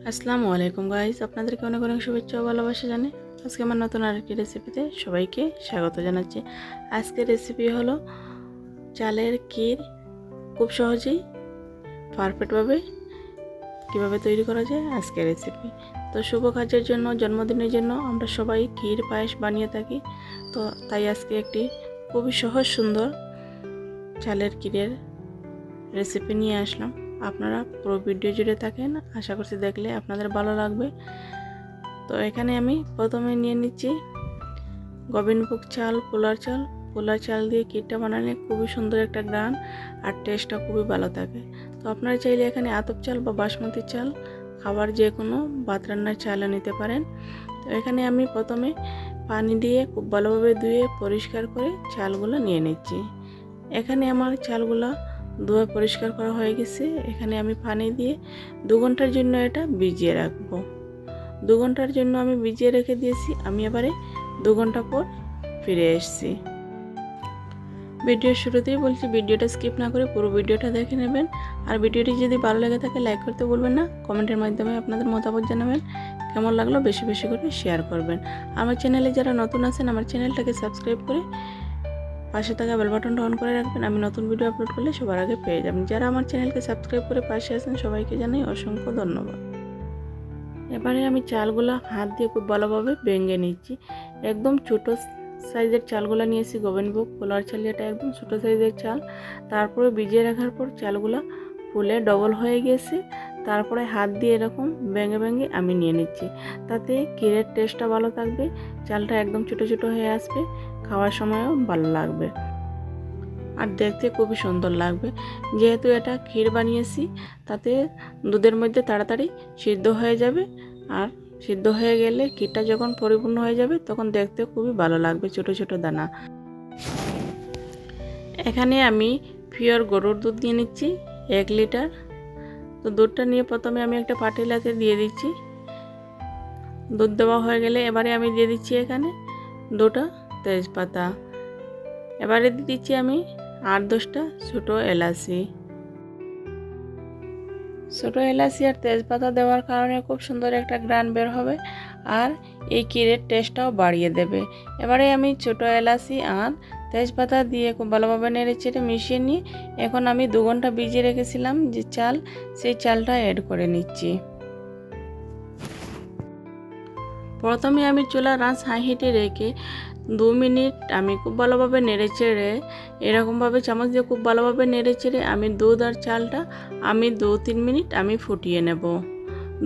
আসসালামু আলাইকুম গাইস, আপনাদেরকে অনেক অনেক শুভেচ্ছা ও ভালোবাসা জানাই। আজকে আমার নতুন আরেকটি রেসিপিতে সবাইকে স্বাগত জানাচ্ছি। আজকের রেসিপি হলো চালের ক্ষীর। খুব সহজেই পারফেক্টভাবে কিভাবে তৈরি করা যায় আজকের রেসিপি। তো শুভ কাজের জন্য, জন্মদিনের জন্য আমরা সবাই ক্ষীর পায়েস বানিয়ে থাকি। তো তাই আজকে একটি খুবই সহজ সুন্দর চালের ক্ষীরের রেসিপি নিয়ে আসলাম। আপনারা পুরো ভিডিও জুড়ে থাকেন, আশা করছি দেখলে আপনাদের ভালো লাগবে। তো এখানে আমি প্রথমে নিয়ে নিচ্ছি গোবিন্দভোগ চাল, পোলার চাল দিয়ে ক্ষীরটা বানালে খুবই সুন্দর একটা গ্রান আর টেস্টটা খুবই ভালো থাকে। তো আপনারা চাইলে এখানে আতপ চাল বা বাসমতি চাল, খাবার যে কোনো ভাত রান্নার চালও নিতে পারেন। তো এখানে আমি প্রথমে পানি দিয়ে খুব ভালোভাবে ধুয়ে পরিষ্কার করে চালগুলো নিয়ে নিচ্ছি। এখানে আমার চালগুলো ধুয়ে পরিষ্কার করা হয়ে গেছে। এখানে আমি পানি দিয়ে 2 ঘন্টার জন্য এটা ভিজিয়ে রাখবো। 2 ঘন্টার জন্য আমি ভিজিয়ে রেখে দিয়েছি। আমি এবারে 2 ঘন্টা পর ফিরে এসেছি। ভিডিওর শুরুতেই বলছি, ভিডিওটা স্কিপ না করে পুরো ভিডিওটা দেখে নেবেন। আর ভিডিওটি যদি ভালো লেগে থাকে লাইক করতে ভুলবেন না। কমেন্টের মাধ্যমে আপনাদের মতামত জানাবেন। কেমন লাগলো বেশি বেশি করে শেয়ার করবেন। আমার চ্যানেলে যারা নতুন আছেন, আমার চ্যানেলটাকে সাবস্ক্রাইব করে পাশে থাকা বেল বাটনটা অন করে রাখবেন। আমি নতুন ভিডিও আপলোড করলে সবার আগে পেয়ে যাবেন। যারা আমার চ্যানেলকে সাবস্ক্রাইব করে পাশে আছেন সবাইকে জানাই অসংখ্য ধন্যবাদ। এবারে আমি চালগুলো হাত দিয়ে খুব ভালোভাবে ভেঙে নিচ্ছি। একদম ছোটো সাইজের চালগুলো নিয়েছি, গোবিন্দভোগ পোলার চাল, এটা একদম ছোটো সাইজের চাল। তারপরে ভিজিয়ে রাখার পর চালগুলো ফুলে ডবল হয়ে গেছে। তারপরে হাত দিয়ে এরকম ভেঙে ভেঙে আমি নিয়ে নিচ্ছি। তাতে ক্ষীরের টেস্টটা ভালো থাকবে, চালটা একদম ছোটো ছোটো হয়ে আসবে, খাওয়ার সময়ও ভালো লাগবে আর দেখতে খুবই সুন্দর লাগবে। যেহেতু এটা ক্ষীর বানিয়েছি, তাতে দুধের মধ্যে তাড়াতাড়ি সিদ্ধ হয়ে যাবে। আর সিদ্ধ হয়ে গেলে ক্ষীরটা যখন পরিপূর্ণ হয়ে যাবে তখন দেখতে খুবই ভালো লাগবে, ছোট ছোট দানা। এখানে আমি পিওর গরুর দুধ নিয়ে নিচ্ছি 1 লিটার। তো দুধটা নিয়ে প্রথমে আমি একটা পাতিলাতে দিয়ে দিচ্ছি। দুধ দেওয়া হয়ে গেলে এবারে আমি দিয়ে দিচ্ছি এখানে 2টা তেজপাতা। এবারে দিয়ে দিচ্ছি আমি 8-10টা ছোটো এলাচি। ছোটো এলাচি আর তেজপাতা দেওয়ার কারণে খুব সুন্দর একটা গ্রান বের হবে আর এই ক্ষীরের টেস্টটাও বাড়িয়ে দেবে। এবারে আমি ছোটো এলাচি আর তেজপাতা দিয়ে খুব ভালোভাবে নেড়ে চেড়ে মিশিয়ে নিয়ে এখন আমি 2 ঘন্টা ভিজিয়ে রেখেছিলাম যে চাল, সেই চালটা অ্যাড করে নিচ্ছি। প্রথমে আমি চুলার আঁচ হাই হিটে রেখে 2 মিনিট আমি খুব ভালোভাবে নেড়ে চেড়ে, এরকমভাবে চামচ দিয়ে খুব ভালোভাবে নেড়ে চেড়ে আমি দুধ আর চালটা আমি 2-3 মিনিট আমি ফুটিয়ে নেব।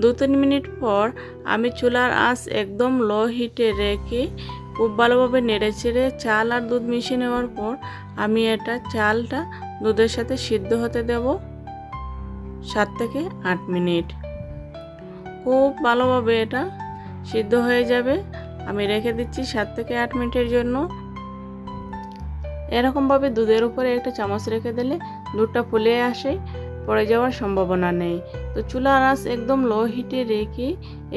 2-3 মিনিট পর আমি চুলার আঁচ একদম লো হিটে রেখে খুব ভালোভাবে নেড়ে চেড়ে চাল আর দুধ মিশিয়ে নেওয়ার পর আমি এটা চালটা দুধের সাথে সিদ্ধ হতে দেব 7 থেকে 8 মিনিট। খুব ভালোভাবে এটা সিদ্ধ হয়ে যাবে। আমি রেখে দিচ্ছি 7 থেকে 8 মিনিটের জন্য। এরকমভাবে দুধের উপরে একটা চামচ রেখে দিলে দুধটা ফুলে আসে, পড়ে যাওয়ার সম্ভাবনা নেই। তো চুলার আঁচ একদম লো হিটে রেখে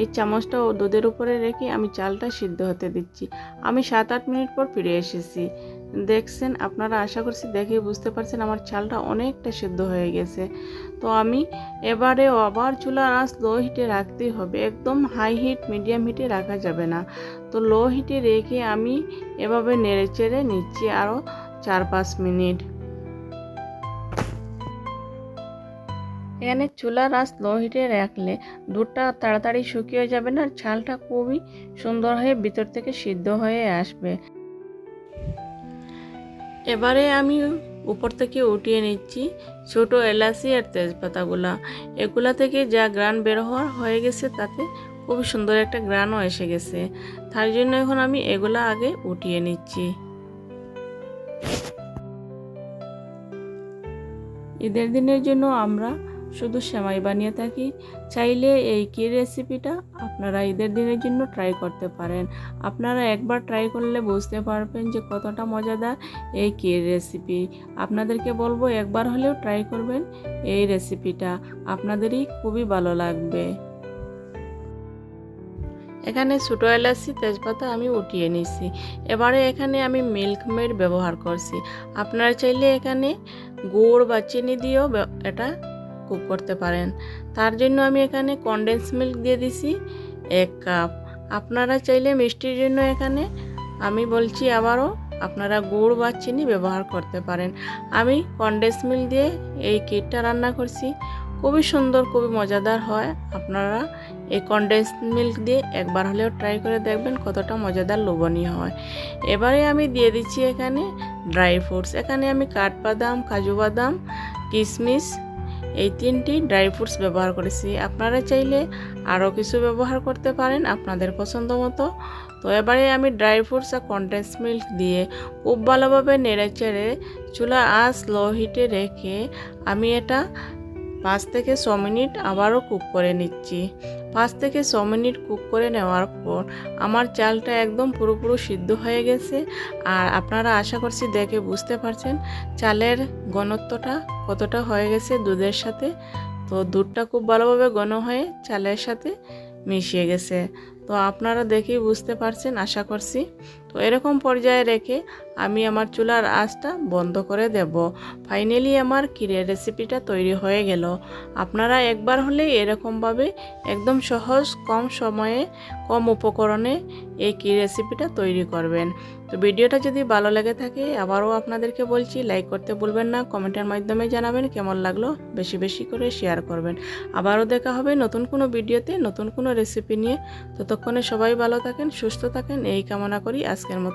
এই চামচটা দুধের উপরে রেখে আমি চালটা সিদ্ধ হতে দিচ্ছি। আমি 7-8 মিনিট পর ফিরে এসেছি। দেখছেন আপনারা, আশা করছি দেখে বুঝতে পারছেন আমার চালটা অনেকটা সিদ্ধ হয়ে গেছে। তো আমি এবারে আবার চুলার আঁচ লো হিটে রাখতেই হবে, একদম হাই হিট মিডিয়াম হিটে রাখা যাবে না। তো লো হিটে রেখে আমি এভাবে নেড়ে চেড়ে নিচ্ছি আরও 4-5 মিনিট। এখানে চুলার আঁচ লো হিটে রাখলে দুধটা তাড়াতাড়ি শুকিয়ে যাবে না, চালটা খুবই সুন্দর হয়ে ভিতর থেকে সিদ্ধ হয়ে আসবে। এবারে আমি উপর থেকে উঠিয়ে নিচ্ছি ছোটো এলাচি আর তেজপাতাগুলা। এগুলা থেকে যা গ্রান বের হওয়ার হয়ে গেছে তাতে খুবই সুন্দর একটা গ্রানও এসে গেছে। তার জন্য এখন আমি এগুলা আগে উঠিয়ে নিচ্ছি। ঈদের দিনের জন্য আমরা শুধু সেমাই বানিয়ে থাকি। চাইলে এই ক্ষীর রেসিপিটা আপনারা ঈদের দিনের জন্য ট্রাই করতে পারেন। আপনারা একবার ট্রাই করলে বুঝতে পারবেন যে কতটা মজাদার এই ক্ষীর রেসিপি। আপনাদেরকে বলবো একবার হলেও ট্রাই করবেন এই রেসিপিটা, আপনাদেরই খুবই ভালো লাগবে। এখানে ছোটো এলাচি তেজপাতা আমি উঠিয়ে নিছি। এবারে এখানে আমি মিল্ক মেড ব্যবহার করছি। আপনারা চাইলে এখানে গুড় বা চিনি দিয়েও এটা কুক করতে পারেন। তার জন্য আমি এখানে কনডেন্স মিল্ক দিয়ে দিছি 1 কাপ। আপনারা চাইলে মিষ্টির জন্য এখানে আমি বলছি আবারও আপনারা গুড় বা চিনি ব্যবহার করতে পারেন। আমি কনডেন্স মিল্ক দিয়ে এই কেকটা রান্না করছি, খুবই সুন্দর, খুবই মজাদার হয়। আপনারা এই কনডেন্স মিল্ক দিয়ে একবার হলেও ট্রাই করে দেখবেন কতটা মজাদার লোভনীয় হয়। এবারে আমি দিয়ে দিচ্ছি এখানে ড্রাই ফ্রুটস। এখানে আমি কাঠবাদাম, কাজু বাদাম, কিশমিশ এই 3টি ড্রাই ফ্রুটস ব্যবহার করেছি। আপনারা চাইলে আরও কিছু ব্যবহার করতে পারেন আপনাদের পছন্দ মতো। তো এবারে আমি ড্রাই ফ্রুটস আর কনডেন্স মিল্ক দিয়ে খুব ভালোভাবে নেড়েচেড়ে চুলার আঁচ লো হিটে রেখে আমি এটা 5 থেকে 6 মিনিট আবারও কুক করে নিচ্ছি। 5 থেকে 6 মিনিট কুক করে নেওয়ার পর আমার চালটা একদম পুরোপুরি সিদ্ধ হয়ে গেছে। আর আপনারা আশা করছি দেখে বুঝতে পারছেন চালের ঘনত্বটা কতটা হয়ে গেছে দুধের সাথে। তো দুধটা খুব ভালোভাবে ঘন হয়ে চালের সাথে মিশিয়ে গেছে। তো আপনারা দেখেই বুঝতে পারছেন আশা করছি। তো এরকম পর্যায়ে রেখে আমি আমার চুলার আঁচটা বন্ধ করে দেব। ফাইনালি আমার ক্ষীরের রেসিপিটা তৈরি হয়ে গেল। আপনারা একবার হলেই এরকমভাবে একদম সহজ, কম সময়ে, কম উপকরণে এই ক্ষীর রেসিপিটা তৈরি করবেন। তো ভিডিওটা যদি ভালো লেগে থাকে আবারও আপনাদেরকে বলছি লাইক করতে ভুলবেন না, কমেন্টের মাধ্যমে জানাবেন কেমন লাগলো, বেশি বেশি করে শেয়ার করবেন। আবারও দেখা হবে নতুন কোনো ভিডিওতে নতুন কোনো রেসিপি নিয়ে। ততক্ষণে সবাই ভালো থাকেন, সুস্থ থাকেন এই কামনা করি। আজকের মতো